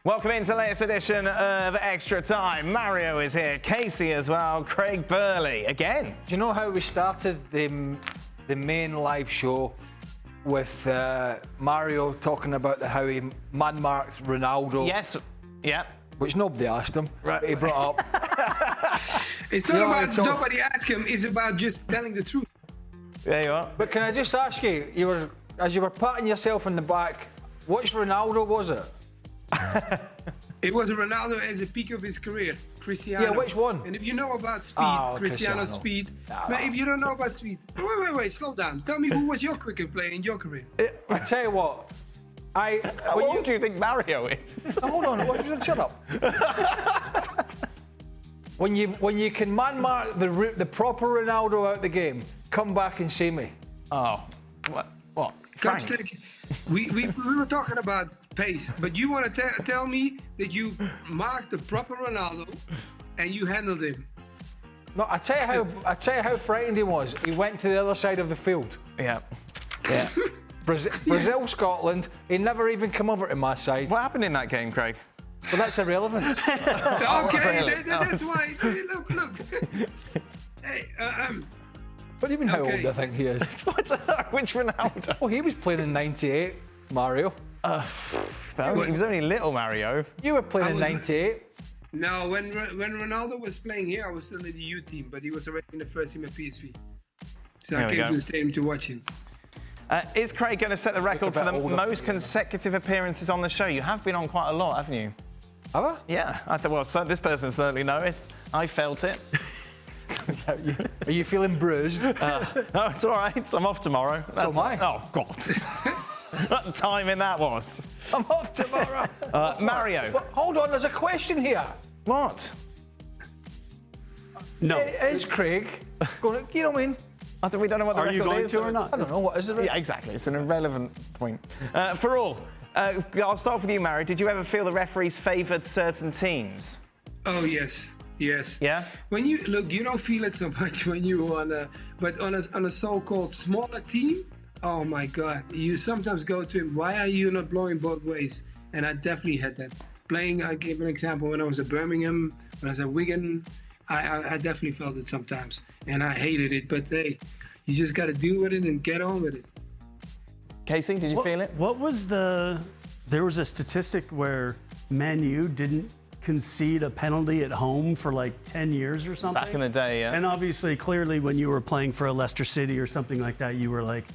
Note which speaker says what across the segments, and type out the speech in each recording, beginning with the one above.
Speaker 1: Welcome into the latest edition of Extra Time. Mario is here, Kasey as well, Craig Burley again.
Speaker 2: Do you know how we started the main live show with Mario talking about how he man-marked Ronaldo?
Speaker 1: Yes, yeah.
Speaker 2: Which nobody asked him,
Speaker 1: right.
Speaker 2: But he brought up.
Speaker 3: It's not about nobody asked him, it's about just telling the truth.
Speaker 1: There you are.
Speaker 2: But can I just ask you, as you were patting yourself in the back, which Ronaldo was it?
Speaker 3: It was Ronaldo as a peak of his career, Cristiano.
Speaker 2: Yeah, which one?
Speaker 3: And if you know about speed, Cristiano's speed. But if you don't know about speed, wait, slow down. Tell me who was your cricket player in your career?
Speaker 2: I tell you what,
Speaker 1: how old do you think Mario is?
Speaker 2: Hold on, shut up. When you can man-mark the proper Ronaldo out the game, come back and see me.
Speaker 1: Oh, what? Frank?
Speaker 3: We were talking about pace, but you want to tell me that you marked the proper Ronaldo and you handled him?
Speaker 2: No, I tell you how frightened he was. He went to the other side of the field.
Speaker 1: Yeah.
Speaker 2: Brazil, Scotland. He never even come over to my side.
Speaker 1: What happened in that game, Craig?
Speaker 2: Well, that's irrelevant.
Speaker 3: Okay,
Speaker 1: really?
Speaker 3: that's why. Look. Hey,
Speaker 2: What do you mean how old I think he is?
Speaker 1: Which Ronaldo?
Speaker 2: Oh, he was playing in '98, Mario.
Speaker 1: He was only little Mario.
Speaker 2: You were playing in '98.
Speaker 3: No, when Ronaldo was playing here, I was still in the U team, but he was already in the first team at PSV. So I came to the stadium to watch him.
Speaker 1: Is Craig going to set the record for the most consecutive appearances on the show? You have been on quite a lot, haven't you?
Speaker 2: Have I?
Speaker 1: Yeah. Well, this person certainly noticed. I felt it.
Speaker 2: Are you feeling bruised?
Speaker 1: No, it's all right. I'm off tomorrow.
Speaker 2: So am I.
Speaker 1: Oh, God. What timing that was.
Speaker 2: I'm off tomorrow.
Speaker 1: Mario.
Speaker 2: Well, hold on, there's a question here.
Speaker 1: What?
Speaker 4: No.
Speaker 2: Is Craig going to, you know what I mean?
Speaker 1: We don't know what the record is.
Speaker 4: Are you going to or not?
Speaker 2: I don't know, what is it?
Speaker 1: Yeah, exactly. It's an irrelevant point. For all, I'll start with you, Mario. Did you ever feel the referees favoured certain teams?
Speaker 3: Oh, yes.
Speaker 1: Yeah?
Speaker 3: When you look, you don't feel it so much when you're on a so-called smaller team. Oh my God! You sometimes go to him. Why are you not blowing both ways? And I definitely had that. I gave an example when I was at Birmingham, when I was at Wigan. I definitely felt it sometimes, and I hated it. But hey, you just got to deal with it and get on with it.
Speaker 1: Kasey, did you feel it?
Speaker 4: What was there was a statistic where Man U didn't concede a penalty at home for like 10 years or something.
Speaker 1: Back in the day, yeah.
Speaker 4: And obviously, clearly, when you were playing for a Leicester City or something like that, you were like,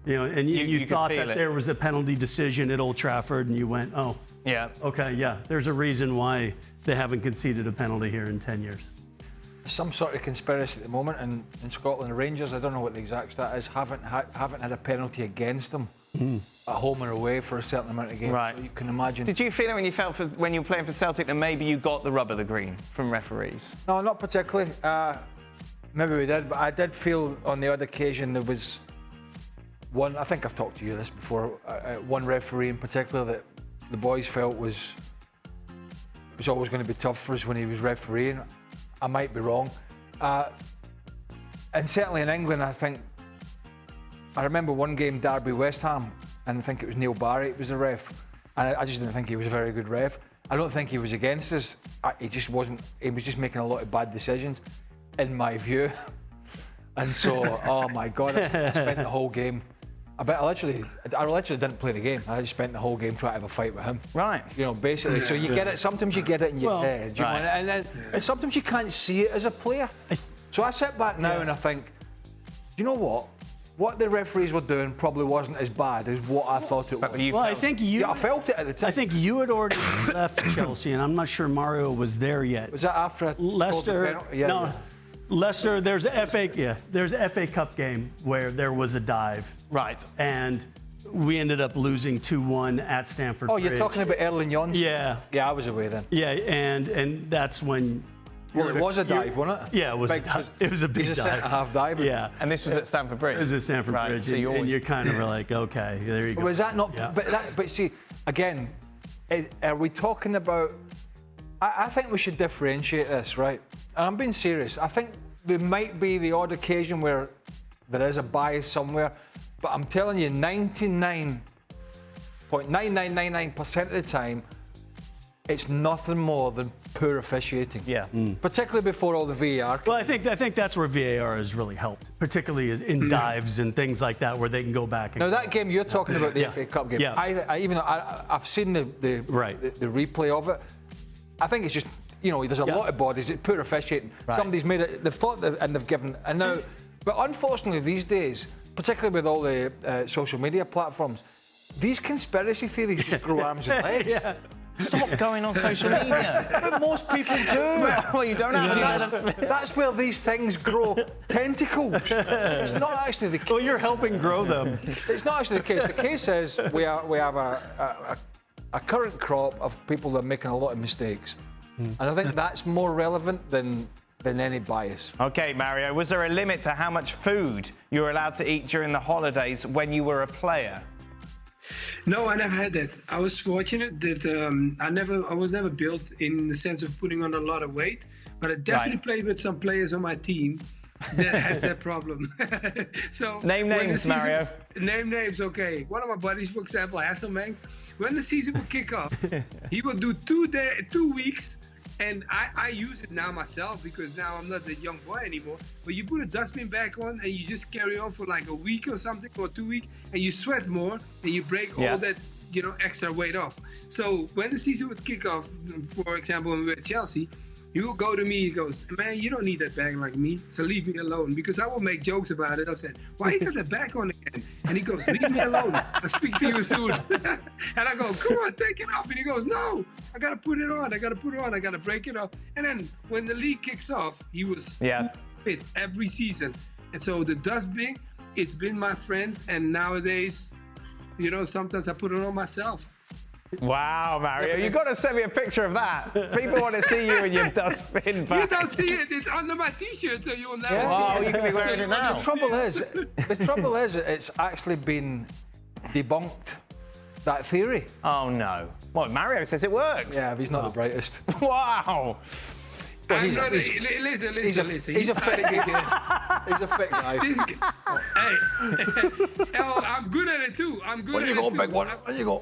Speaker 4: you know, and you thought that there was a penalty decision at Old Trafford, and you went, oh,
Speaker 1: yeah,
Speaker 4: okay, yeah, there's a reason why they haven't conceded a penalty here in 10 years.
Speaker 2: Some sort of conspiracy at the moment in Scotland. Rangers, I don't know what the exact stat is, haven't had a penalty against them at home or away for a certain amount of games.
Speaker 1: Right.
Speaker 2: So you can imagine.
Speaker 1: Did you feel it when you were playing for Celtic that maybe you got the rub of the green from referees?
Speaker 2: No, not particularly. Maybe we did, but I did feel on the odd occasion there was one. I think I've talked to you this before. One referee in particular that the boys felt was always going to be tough for us when he was refereeing. I might be wrong. And certainly in England, I remember one game, Derby West Ham, and I think it was Neil Barry was the ref. And I just didn't think he was a very good ref. I don't think he was against us. He just wasn't. He was just making a lot of bad decisions, in my view. And so, oh my God, I spent the whole game. I literally didn't play the game. I just spent the whole game trying to have a fight with him.
Speaker 1: Right.
Speaker 2: You know, basically. So you get it. Sometimes you get it in your head. You know, and sometimes you can't see it as a player. So I sit back now and I think, you know what? What the referees were doing probably wasn't as bad as what I thought it was.
Speaker 4: I felt it at the time. I think you had already left Chelsea, and I'm not sure Mario was there yet.
Speaker 2: Was that after
Speaker 4: Leicester? Leicester. There's a FA Cup game where there was a dive.
Speaker 1: Right.
Speaker 4: And we ended up losing 2-1 at Stamford Bridge.
Speaker 2: Oh, you're talking about Erling Jonsson?
Speaker 4: Yeah.
Speaker 2: Yeah, I was away then.
Speaker 4: Yeah, and that's when.
Speaker 2: Well, it was a dive, wasn't it?
Speaker 4: Yeah, it was. It was a big dive.
Speaker 2: He's a centre-half diver.
Speaker 4: Yeah.
Speaker 1: And this was at Stamford Bridge?
Speaker 4: It was at Stamford Bridge.
Speaker 1: So
Speaker 4: and you kind of were like, okay, there you go.
Speaker 2: Was that not? Yeah. But see, again, are we talking about? I think we should differentiate this, right? And I'm being serious. I think there might be the odd occasion where there is a bias somewhere, but I'm telling you, 99.9999% of the time, it's nothing more than poor officiating.
Speaker 1: Yeah.
Speaker 2: Particularly before all the VAR.
Speaker 4: Well, I think that's where VAR has really helped, particularly in dives and things like that, where they can go back. And
Speaker 2: Now that game you're talking about, the FA Cup game.
Speaker 4: Yeah.
Speaker 2: I've seen the replay of it. I think it's just, you know, there's a lot of bodies. It's poor officiating.
Speaker 1: Right.
Speaker 2: Somebody's made it. They've thought and they've given. And now, but unfortunately these days, particularly with all the social media platforms, these conspiracy theories just grow arms and legs.
Speaker 1: Stop going on social media.
Speaker 2: But most people do.
Speaker 1: Well, you don't have to.
Speaker 2: That's where these things grow tentacles. It's not actually the case.
Speaker 4: well, you're helping grow them.
Speaker 2: It's not actually the case. The case is we have a current crop of people that are making a lot of mistakes. And I think that's more relevant than any bias.
Speaker 1: Okay, Mario, was there a limit to how much food you were allowed to eat during the holidays when you were a player?
Speaker 3: No, I never had that. I was fortunate that I was never built in the sense of putting on a lot of weight, but I definitely played with some players on my team that had that problem. So
Speaker 1: Name names, Mario.
Speaker 3: Name names, okay. One of my buddies, for example, Hasselbank, when the season would kick off, he would do 2 weeks. And I use it now myself because now I'm not the young boy anymore. But you put a dustbin back on and you just carry on for like a week or something, or 2 weeks, and you sweat more and you break all that, you know, extra weight off. So when the season would kick off, for example, when we were at Chelsea, he would go to me, he goes, man, you don't need that bag like me, so leave me alone. Because I will make jokes about it. I said, why you got that bag on again? And he goes, leave me alone. I'll speak to you soon. And I go, come on, take it off. And he goes, no, I got to put it on. I got to break it off. And then when the league kicks off, he was fit every season. And so the dustbin, it's been my friend. And nowadays, you know, sometimes I put it on myself.
Speaker 1: Wow, Mario, you've got to send me a picture of that. People want to see you in your dustbin bag.
Speaker 3: You don't see it. It's under my T-shirt, so you will never see
Speaker 1: Oh,
Speaker 3: it.
Speaker 1: you can be wearing it now.
Speaker 2: The trouble is, it's actually been debunked, that theory.
Speaker 1: Oh, no. Well, Mario says it works.
Speaker 2: Yeah, but he's not the brightest.
Speaker 1: Wow.
Speaker 2: Well,
Speaker 3: Listen.
Speaker 2: He's a fit guy. He's a fit guy.
Speaker 3: Hey, I'm good at it too.
Speaker 2: When you go, big one. When you go.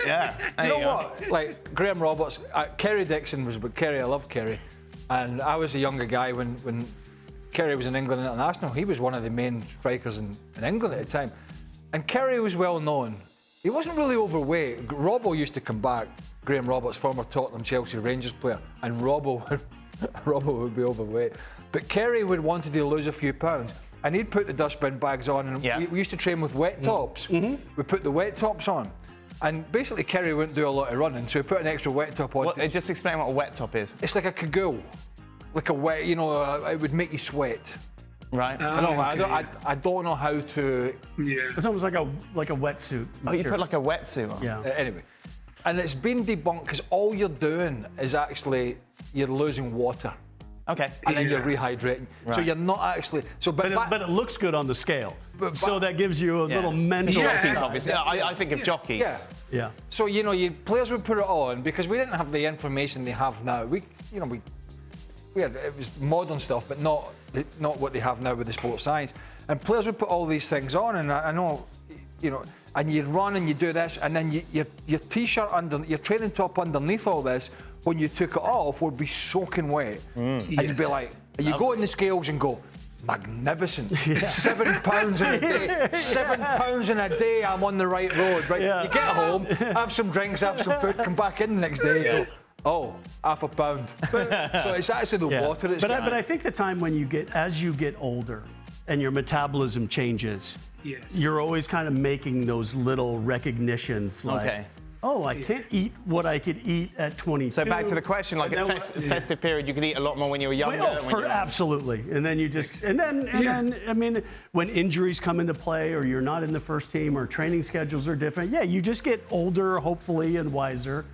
Speaker 1: Yeah.
Speaker 2: You know what? Like Graham Roberts, Kerry Dixon was with Kerry. I love Kerry, and I was a younger guy when Kerry was in England international. He was one of the main strikers in England at the time, and Kerry was well known. He wasn't really overweight. Robbo used to come back. Graham Roberts, former Tottenham, Chelsea, Rangers player, and Robbo would be overweight. But Kerry would wanted to lose a few pounds, and he'd put the dustbin bags on, and we used to train with wet tops. We put the wet tops on, and basically Kerry wouldn't do a lot of running, so he put an extra wet top on.
Speaker 1: Just explain what a wet top is.
Speaker 2: It's like a cagoule, like a wet, you know, it would make you sweat.
Speaker 1: Right.
Speaker 2: I don't know how to.
Speaker 3: Yeah.
Speaker 4: It's almost like a wetsuit.
Speaker 1: Oh, you put like a wetsuit on?
Speaker 4: Yeah.
Speaker 2: Anyway, and it's been debunked because all you're doing is actually you're losing water.
Speaker 1: Okay.
Speaker 2: And then you're rehydrating. Right. So you're not actually. So, but
Speaker 4: it looks good on the scale. So that gives you a little mental.
Speaker 1: Jockeys, obviously. I think of jockeys.
Speaker 2: Yeah. So players would put it on because we didn't have the information they have now. We had, it was modern stuff, but not what they have now with the sports science. And players would put all these things on, and I know, you know, and you run and you do this, and then your t-shirt under, your training top underneath all this, when you took it off, would be soaking wet, and you'd be like, you go in the scales and go, magnificent, 7 pounds in a day, 7 pounds in a day, I'm on the right road, right? You get home, have some drinks, have some food, come back in the next day, go, oh, half a pound. So it's actually the water that's.
Speaker 4: But I think the time when as you get older, and your metabolism changes, you're always kind of making those little recognitions, like, oh, I can't eat what I could eat at 22.
Speaker 1: So back to the question, like at festive period, you could eat a lot more when you were younger.
Speaker 4: Absolutely, and then you just, and then, I mean, when injuries come into play, or you're not in the first team, or training schedules are different, you just get older, hopefully, and wiser.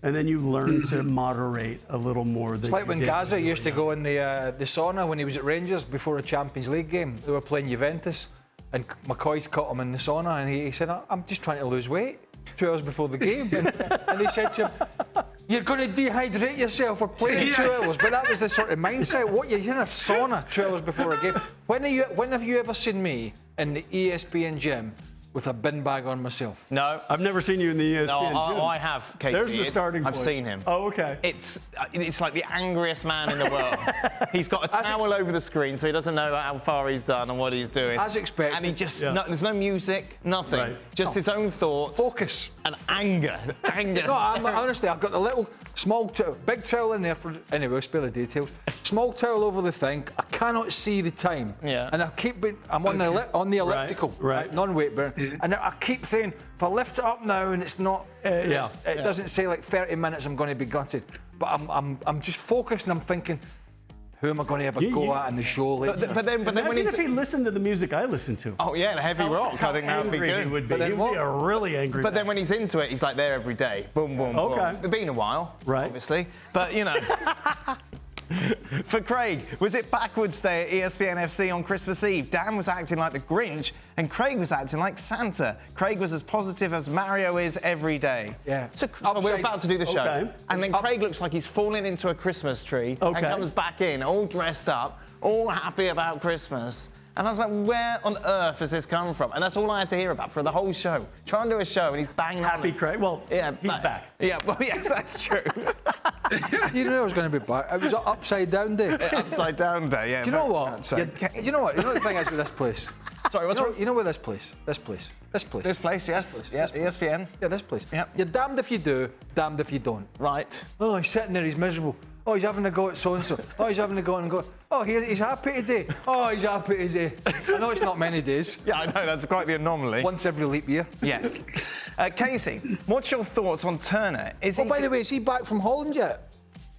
Speaker 4: And then you learn to moderate a little more.
Speaker 2: It's like when Gaza used to go in the sauna when he was at Rangers before a Champions League game. They were playing Juventus, and McCoy's caught him in the sauna, and he said, I'm just trying to lose weight 2 hours before the game. And he said to him, you're going to dehydrate yourself for playing 2 hours. But that was the sort of mindset. What, you're in a sauna 2 hours before a game? When have you ever seen me in the ESPN gym with a bin bag on myself.
Speaker 1: No.
Speaker 4: I've never seen you in the ESPN
Speaker 1: No,
Speaker 4: gym.
Speaker 1: I have, Kasey.
Speaker 4: There's the starting point.
Speaker 1: I've seen him.
Speaker 4: Oh, okay.
Speaker 1: It's like the angriest man in the world. He's got a towel over the screen, so he doesn't know how far he's done and what he's doing.
Speaker 2: As expected.
Speaker 1: And he just, there's no music, nothing.
Speaker 4: Right.
Speaker 1: Just his own thoughts.
Speaker 2: Focus.
Speaker 1: And anger.
Speaker 2: No, honestly, I've got the little small towel, big towel in there for. Anyway, we'll spare the details. Small towel over the thing. I cannot see the time.
Speaker 1: Yeah.
Speaker 2: And I keep being. I'm on the elliptical,
Speaker 4: right.
Speaker 2: non-weight bearing, and I keep saying, if I lift it up now and it's not, it doesn't say like 30 minutes, I'm going to be gutted. But I'm just focused and I'm thinking, who am I going to have a go at in the show later?
Speaker 1: But then when he's...
Speaker 4: if he listened to the music I listen to.
Speaker 1: Oh, yeah, the heavy rock. I think that would be good.
Speaker 4: He would be. He would be a really angry
Speaker 1: But then
Speaker 4: man.
Speaker 1: when he's into it, he's like there every day. Boom, boom, boom. It's been a while, obviously. But, you know... For Craig, was it backwards day at ESPN FC on Christmas Eve? Dan was acting like the Grinch and Craig was acting like Santa. Craig was as positive as Mario is every day.
Speaker 2: Yeah.
Speaker 1: So we're about to do the show. And then Craig looks like he's fallen into a Christmas tree and comes back in all dressed up, all happy about Christmas. And I was like, where on earth has this come from? And that's all I had to hear about for the whole show. Try and do a show and he's banging
Speaker 4: Happy Craig? Well, he's back.
Speaker 1: Yeah, well, yes, that's true.
Speaker 2: You knew I was going to be back. It was upside down day.
Speaker 1: Upside down day, yeah.
Speaker 2: Do you know what? You know what? You know the thing is with this place.
Speaker 1: Sorry, what's wrong?
Speaker 2: You know where this place? This place, yes.
Speaker 1: Yeah, ESPN.
Speaker 2: Yeah, this place.
Speaker 1: Yeah.
Speaker 2: You're damned if you do, damned if you don't.
Speaker 1: Right.
Speaker 2: Oh, he's sitting there, he's miserable. Oh, he's having a go at so-and-so. Oh, he's having a go and go. Oh, he's happy today. Oh, he's happy today. I know it's not many days.
Speaker 1: Yeah, I know, that's quite the anomaly.
Speaker 2: Once every leap year.
Speaker 1: Yes. Kasey, what's your thoughts on Turner?
Speaker 2: By the way, is he back from Holland yet?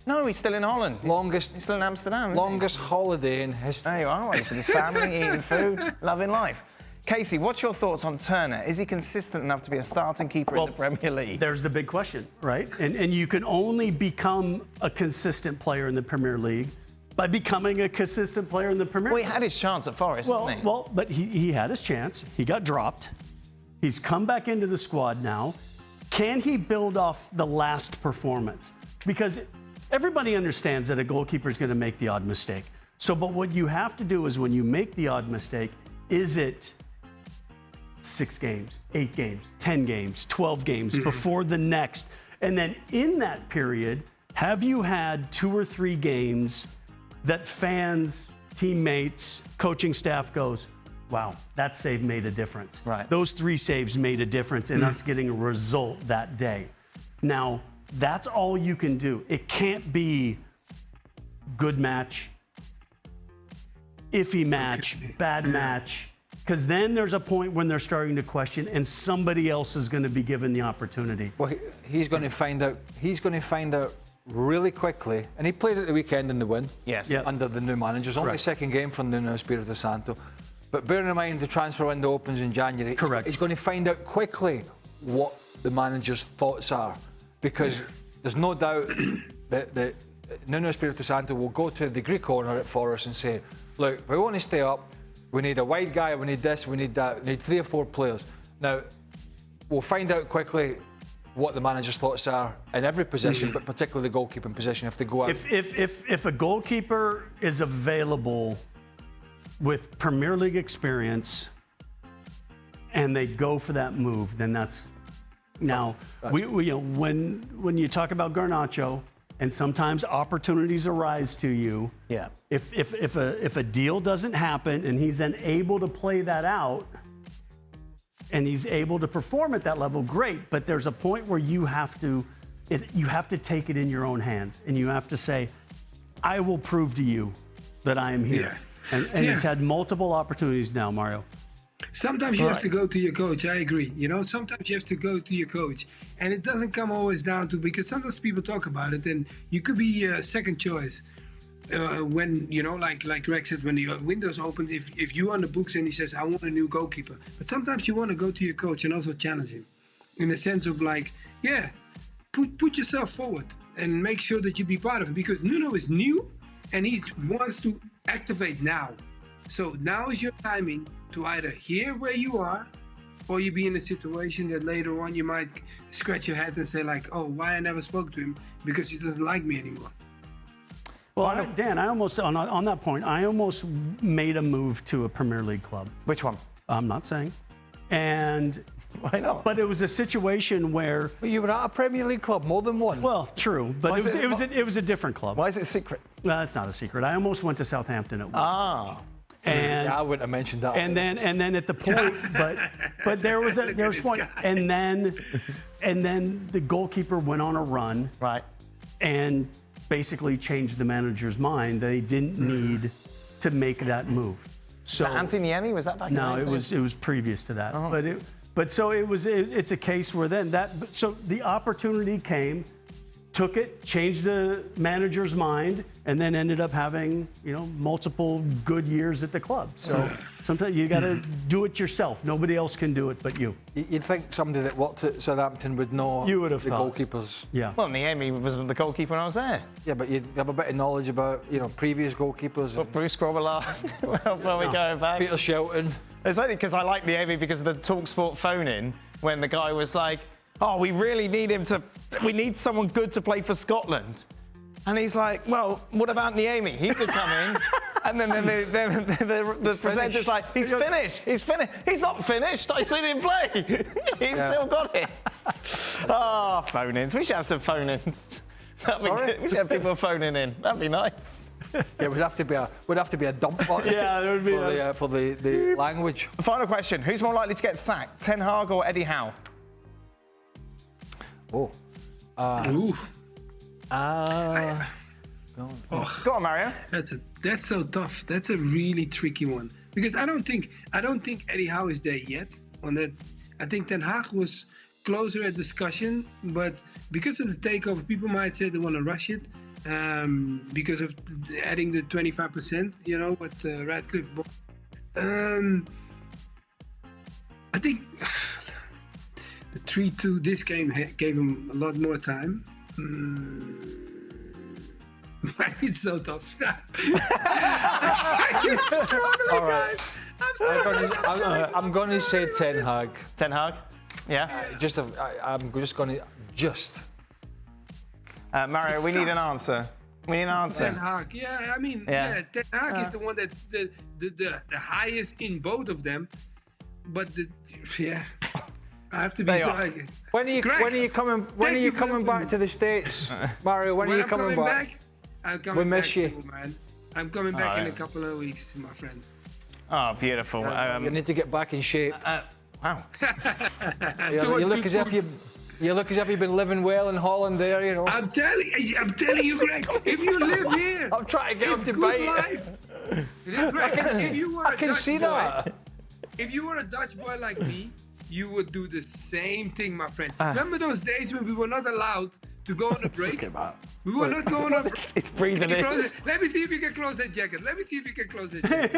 Speaker 1: No, he's still in Holland.
Speaker 2: He's
Speaker 1: still in Amsterdam.
Speaker 2: Longest holiday in history.
Speaker 1: There you are, with his family, eating food, loving life. Kasey, what's your thoughts on Turner? Is he consistent enough to be a starting keeper in the Premier League?
Speaker 4: There's the big question, right? And you can only become a consistent player in the Premier League by becoming a consistent player in the Premier League.
Speaker 1: Well, he had his chance at Forest, didn't he?
Speaker 4: Well, but he had his chance. He got dropped. He's come back into the squad now. Can he build off the last performance? Because everybody understands that a goalkeeper is going to make the odd mistake. But what you have to do is when you make the odd mistake, is it 6 games, 8 games, 10 games, 12 games before the next? And then in that period, have you had 2 or 3 games that fans, teammates, coaching staff goes, wow, that save made a difference.
Speaker 1: Right.
Speaker 4: Those 3 saves made a difference in us getting a result that day. Now, that's all you can do. It can't be good match, iffy match, bad match. Because then there's a point when they're starting to question, and somebody else is going to be given the opportunity.
Speaker 2: Well, he's going to find out. He's going to find out really quickly. And he played at the weekend in the win.
Speaker 1: Yes.
Speaker 4: Yep.
Speaker 2: Under the new managers. Only second game for Nuno Espirito Santo. But bearing in mind the transfer window opens in January.
Speaker 4: Correct.
Speaker 2: He's going to find out quickly what the manager's thoughts are, because there's no doubt that Nuno Espirito Santo will go to the Greek corner at Forest and say, look, if we want to stay up, we need a wide guy, we need this, we need that, we need 3 or 4 players. Now, we'll find out quickly what the manager's thoughts are in every position, but particularly the goalkeeping position if they go out.
Speaker 4: If a goalkeeper is available with Premier League experience and they go for that move, then that's... Now, when you talk about Garnacho, and sometimes opportunities arise to you.
Speaker 1: Yeah.
Speaker 4: If a deal doesn't happen and he's then able to play that out and he's able to perform at that level, great. But there's a point where you have to take it in your own hands and you have to say, I will prove to you that I am here.
Speaker 3: Yeah.
Speaker 4: And he's had multiple opportunities now, Mario.
Speaker 3: Sometimes you have to go to your coach. I agree. Sometimes you have to go to your coach. And it doesn't come always down to, because sometimes people talk about it and you could be a second choice. When, like Greg said, when the window's open, if you're on the books and he says, I want a new goalkeeper. But sometimes you want to go to your coach and also challenge him. In the sense of put yourself forward and make sure that you be part of it. Because Nuno is new and he wants to activate now. So now is your timing to either hear where you are, or you be in a situation that later on you might scratch your head and say why I never spoke to him, because he doesn't like me anymore.
Speaker 4: Well, Dan, I almost, on that point, I almost made a move to a Premier League club.
Speaker 1: Which one?
Speaker 4: I'm not saying. And
Speaker 1: why not?
Speaker 4: But it was a situation where.
Speaker 2: But you were at a Premier League club, more than one.
Speaker 4: Well, true, but it was a different club.
Speaker 1: Why is it secret?
Speaker 4: No, it's not a secret. I almost went to Southampton at once.
Speaker 1: Ah.
Speaker 4: And
Speaker 2: I wouldn't have mentioned that.
Speaker 4: And then at the point, but there was one, and then the goalkeeper went on a run,
Speaker 1: right,
Speaker 4: and basically changed the manager's mind. They didn't need to make that move. So
Speaker 1: Anthony Niemi, was that back?
Speaker 4: No,
Speaker 1: in
Speaker 4: it was previous to that. Oh. It's a case where so the opportunity came. Took it, changed the manager's mind, and then ended up having, multiple good years at the club. So sometimes you got to do it yourself. Nobody else can do it but you.
Speaker 2: You'd think somebody that worked at Southampton would know
Speaker 4: you would have
Speaker 2: the
Speaker 4: thought.
Speaker 2: Goalkeepers.
Speaker 4: Yeah.
Speaker 1: Well, Niemi wasn't the goalkeeper when I was there.
Speaker 2: Yeah, but you'd have a bit of knowledge about, previous goalkeepers.
Speaker 1: Well, Bruce Grobbelaar, where we going back?
Speaker 2: Peter Shelton.
Speaker 1: It's only because I like Niemi because of the TalkSport phone-in when the guy was like, oh, we really need we need someone good to play for Scotland. And he's like, well, what about Niemi? He could come in. And then the presenter's like, he's finished. He's not finished. I seen him play. He's still got it. Oh, phone-ins. We should have some phone-ins. That'd be good. We should have people phoning in. That'd be nice.
Speaker 2: Yeah, would have to be a dump button.
Speaker 4: Yeah, there would be
Speaker 2: for the language.
Speaker 1: Final question: who's more likely to get sacked, Ten Hag or Eddie Howe?
Speaker 2: Oh.
Speaker 1: Go on, Mario.
Speaker 3: That's so tough. That's a really tricky one because I don't think Eddie Howe is there yet on that. I think Ten Hag was closer at discussion, but because of the takeover, people might say they want to rush it because of adding the 25%. With Radcliffe. I think. The 3-2 this game gave him a lot more time. It's so tough.
Speaker 2: I'm going to say Ten Hag.
Speaker 1: Ten Hag? Yeah?
Speaker 2: I'm just going to...
Speaker 1: Mario, we need an answer.
Speaker 3: Ten Hag, yeah. Ten Hag is the one that's the highest in both of them. But I have to be sorry.
Speaker 2: When are you coming back to the States, Mario? When are you coming back?
Speaker 3: I'm coming back.
Speaker 2: We miss you,
Speaker 3: man. I'm coming back in a couple of weeks, my friend.
Speaker 1: Oh, beautiful.
Speaker 2: You need to get back in shape.
Speaker 1: Wow.
Speaker 2: You look as if you've been living well in Holland there,
Speaker 3: I'm telling you, Greg, if you live here,
Speaker 2: I'm trying to get
Speaker 3: it's
Speaker 2: up to
Speaker 3: good life. Greg,
Speaker 2: I can see that.
Speaker 3: If you were a Dutch boy like me, you would do the same thing, my friend. Remember those days when we were not allowed to go on a break? We were not going on a break.
Speaker 1: It's breathing in.
Speaker 3: Let me see if you can close that jacket. Let me see if you can close that jacket.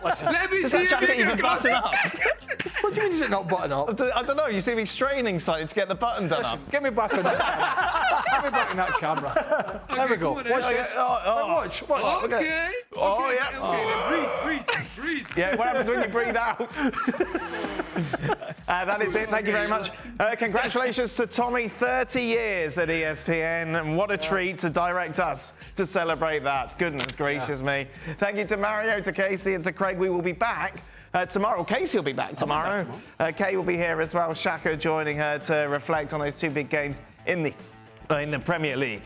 Speaker 3: Let me see if you can close that jacket.
Speaker 2: What do you mean does it not button up?
Speaker 1: I don't know. You see me straining slightly to get the button done up.
Speaker 2: Get me back on that camera. Get me back in that camera. There we go. Watch.
Speaker 3: Okay.
Speaker 1: Oh, yeah.
Speaker 3: Okay, breathe.
Speaker 1: Yeah, what happens when you breathe out? That is it. Thank you very much. Congratulations to Tommy, 30 years at ESPN, and what a treat to direct us to celebrate that. Goodness gracious me. Thank you to Mario, to Kasey, and to Craig. We will be back tomorrow. Kasey will be back tomorrow. Kay will be here as well. Shaka joining her to reflect on those two big games in the Premier League.